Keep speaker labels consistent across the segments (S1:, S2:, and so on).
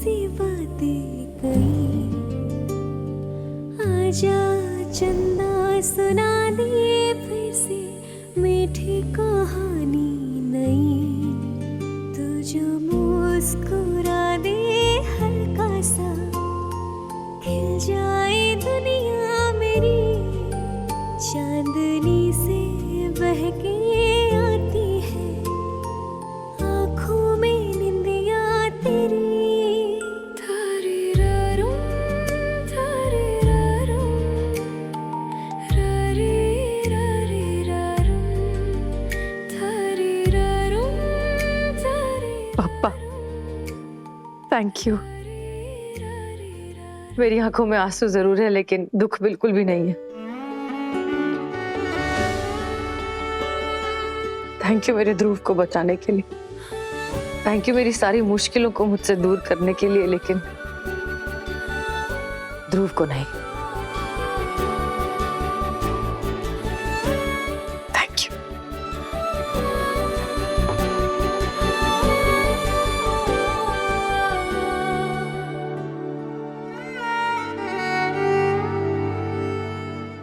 S1: सी बातें कही, आजा चंदा सुना दे फिर से मीठी कहानी नई, तू जो मुस्कुरा दे हल्का सा खिल जाए दुनिया मेरी, चांदनी से बहके आती है आँखों में निंदिया तेरी। थारे रारो, थारे रारो, रारे रारे रारो, थारे रारो, थारे
S2: पापा थैंक यू। मेरी आंखों में आंसू जरूर है लेकिन दुख बिल्कुल भी नहीं है। थैंक यू मेरे ध्रुव को बचाने के लिए, थैंक यू मेरी सारी मुश्किलों को मुझसे दूर करने के लिए, लेकिन ध्रुव को नहीं। Thank you.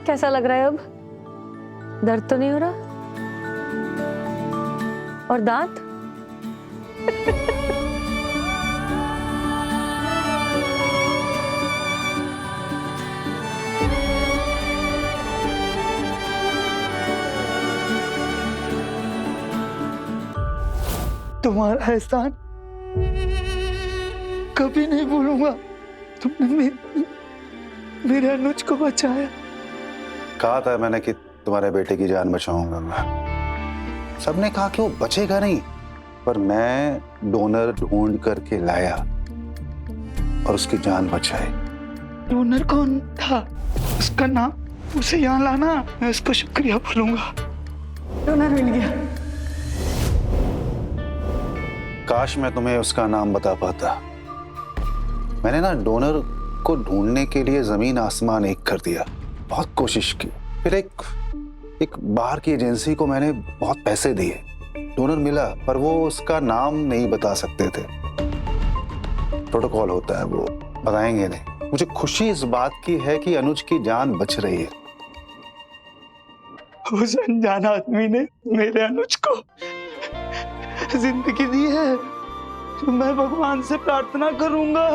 S2: कैसा लग रहा है अब? दर्द तो नहीं हो रहा? और दांत?
S3: तुम्हारा एहसान कभी नहीं भूलूंगा। तुमने मेरे अनुज को बचाया।
S4: कहा था मैंने कि तुम्हारे बेटे की जान बचाऊंगा मैं। सबने कहा कि वो बचेगा नहीं, पर मैं डोनर ढूंढ करके लाया और उसकी जान बचाई।
S3: डोनर कौन था? उसका नाम? उसे यहाँ लाना, मैं उसको शुक्रिया बोलूंगा। डोनर मिल गया।
S4: काश मैं तुम्हें उसका नाम बता पाता। मैंने ना डोनर को ढूंढने के लिए जमीन आसमान एक कर दिया, बहुत कोशिश की। फिर एक बाहर की एजेंसी को मैंने बहुत पैसे दिए, डोनर मिला, पर वो उसका नाम नहीं बता सकते थे। प्रोटोकॉल होता है, वो बताएंगे नहीं। मुझे खुशी इस बात की है कि अनुज की जान बच रही है।
S3: उस अनजान आदमी ने मेरे अनुज को जिंदगी दी है। मैं भगवान से प्रार्थना करूंगा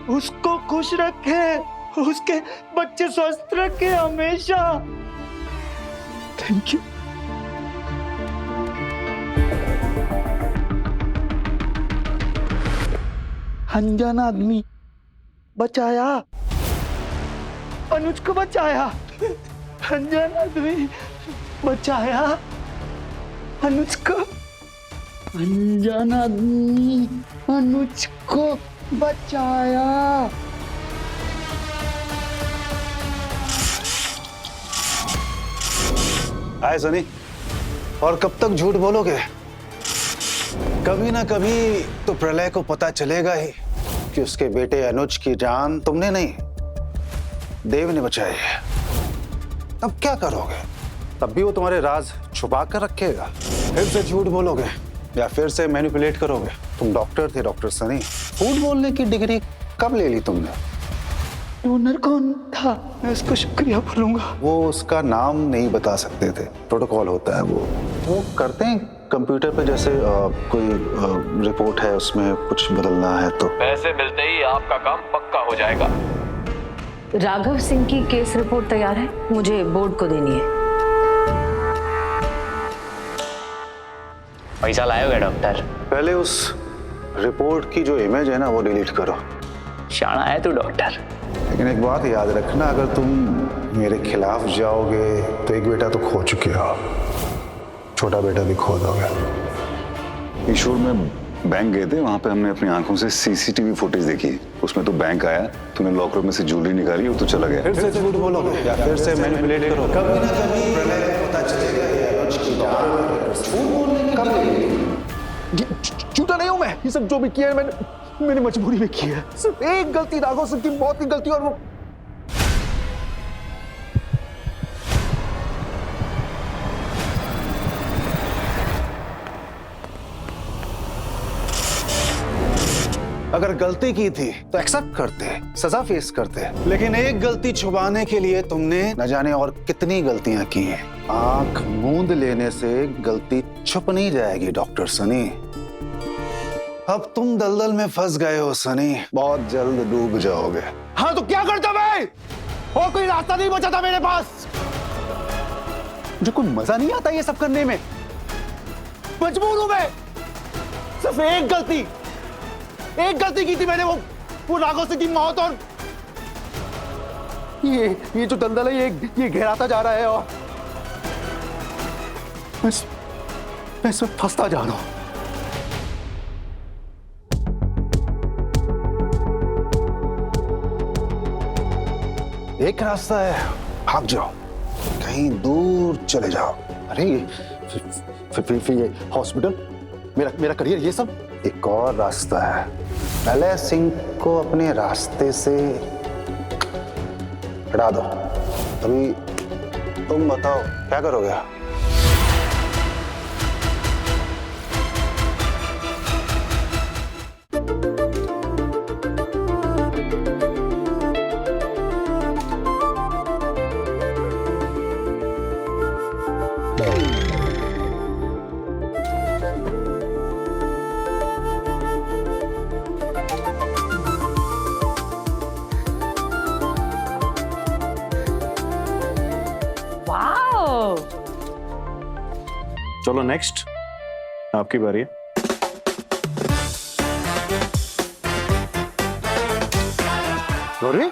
S3: उसको खुश रखे, उसके बच्चे स्वस्थ रखे हमेशा। Thank you. अनजान आदमी बचाया, अनुज को बचाया। अनजान आदमी बचाया अनुज को। अनजान आदमी अनुज को बचाया।
S4: आए सनी, और कब तक झूठ बोलोगे? कभी ना कभी तो प्रलय को पता चलेगा ही कि उसके बेटे अनुज की जान तुमने नहीं, देव ने बचाई है। तब क्या करोगे? तब भी वो तुम्हारे राज छुपा कर रखेगा। फिर से झूठ बोलोगे या फिर से मैनिपुलेट करोगे? तुम डॉक्टर थे, डॉक्टर सनी। झूठ बोलने की डिग्री कब ले ली तुमने?
S3: डोनर कौन था? मैं उसको शुक्रिया बोलूंगा।
S4: वो उसका नाम नहीं बता सकते थे, प्रोटोकॉल होता है। वो करते हैं कंप्यूटर पे, जैसे कोई रिपोर्ट है उसमें कुछ बदलना है तो
S5: पैसे मिलते ही आपका काम पक्का हो जाएगा।
S2: राघव सिंह की केस रिपोर्ट तैयार है, मुझे बोर्ड को देनी है।
S5: पैसा लायोगे डॉक्टर?
S4: पहले उस रिपोर्ट की जो इमेज है ना, वो डिलीट करो।
S5: शाना है तू डॉक्टर।
S4: लेकिन एक बात याद रखना, अगर तुम मेरे खिलाफ जाओगे तो एक बेटा तो खो चुके हो, छोटा बेटा भी खो दोगे।
S6: ईश्वर में बैंक गए थे, वहां पे हमने अपनी आंखों से सीसीटीवी फुटेज देखी। उसमें तो बैंक आया, तूने लॉकर में से ज्वेलरी निकाली और तो चला गया।
S4: फिर से झूठ बोलोगे या फिर से मैनिपुलेट करोगे? कभी ना कभी प्रलय को पता चलेगा कि अनुज की जान। झूठ बोलने की कब?
S3: झूठा नहीं हूं मैं। ये सब जो भी किया है मैंने मजबूरी में किया है। सिर्फ एक गलती, राघव सिंह की मौत की गलती, और वो
S4: अगर गलती की थी तो एक्सेप्ट करते, सजा फेस करते, लेकिन एक गलती छुपाने के लिए तुमने न जाने और कितनी गलतियां की हैं। आंख मूंद लेने से गलती छुप नहीं जाएगी डॉक्टर सनी। अब तुम दलदल में फंस गए हो सनी, बहुत जल्द डूब जाओगे। हाँ तो क्या करता मैं? और कोई रास्ता नहीं बचा था मेरे पास। मुझे कोई मजा नहीं आता ये सब करने में, मजबूर हूं मैं। सिर्फ एक गलती की थी मैंने, वो राघव सिंह की मौत, और ये जो दलदल है ये गहराता जा रहा है और मैं इसमें फंसता जा रहा हूं। एक रास्ता है, भाग जाओ, कहीं दूर चले जाओ। अरे फिर ये हॉस्पिटल, मेरा करियर, ये सब। एक और रास्ता है, प्रलय सिंह को अपने रास्ते से हटा दो। अभी तुम बताओ क्या करोगे?
S7: चलो नेक्स्ट, आपकी बारी है।
S4: अरे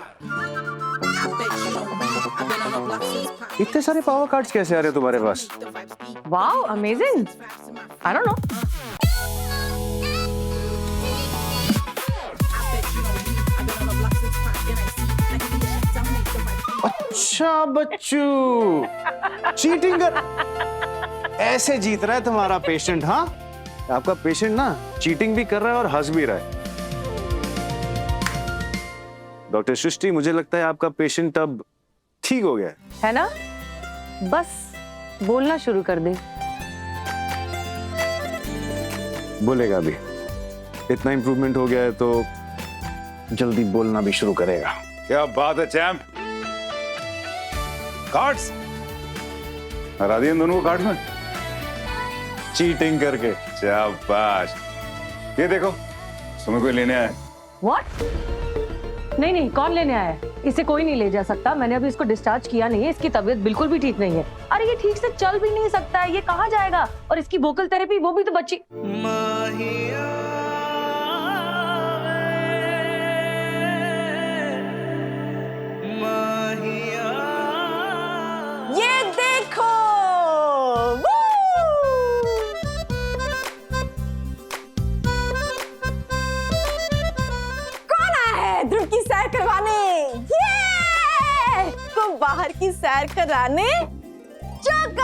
S7: इतने सारे पावर कार्ड्स कैसे आ रहे हैं तुम्हारे पास?
S2: Wow, amazing. I don't know.
S7: अच्छा बच्चू, चीटिंग कर ऐसे जीत रहा है तुम्हारा पेशेंट? हाँ, आपका पेशेंट ना चीटिंग भी कर रहा है और हंस भी रहा है। डॉक्टर सृष्टि, मुझे लगता है आपका पेशेंट अब ठीक हो गया
S2: है ना? बस बोलना शुरू कर दे।
S7: बोलेगा भी। इतना इंप्रूवमेंट हो गया है तो जल्दी बोलना भी शुरू करेगा।
S6: क्या बात है चैंप। कार्ड्स हरा दिए दोनों को कार्ड में, चीटिंग करके। शाबाश। ये देखो, तुम्हें कोई लेने आया।
S2: What? नहीं, कौन लेने आया है? इसे कोई नहीं ले जा सकता। मैंने अभी इसको डिस्चार्ज किया नहीं है। इसकी तबीयत बिल्कुल भी ठीक नहीं है। अरे ये ठीक से चल भी नहीं सकता है, ये कहाँ जाएगा? और इसकी वोकल थेरेपी, वो भी तो बच्ची।
S8: ये देखो, कौन आया है ध्रुव की सैर करवाने? ये को बाहर की सैर कराने। जोकर,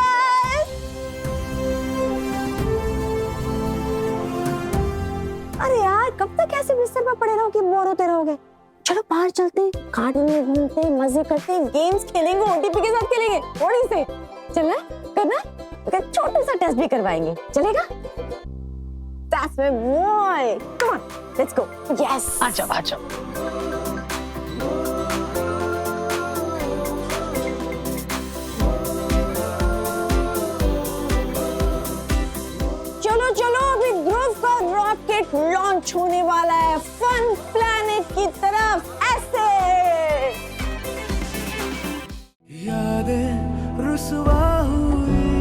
S8: अरे यार कब तक ऐसे बिस्तर पर पड़े रहोगे, बोर होते रहोगे? चलो बाहर चलते हैं, गार्डन में घूमते हैं, मजे करते हैं, गेम्स खेलेंगे, ओटीपी के साथ खेलेंगे थोड़ी से। चलना करना, एक छोटा सा टेस्ट भी करवाएंगे, चलेगा? That's my boy. Come on, let's go. Yes.
S2: आजा।
S8: चलो अभी ध्रुव का रॉकेट लॉन्च होने वाला है फन प्लैनेट की तरफ। ऐसे
S3: यादें रुसवा हुई,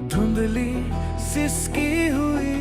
S3: धुंधली सिसकी हुई,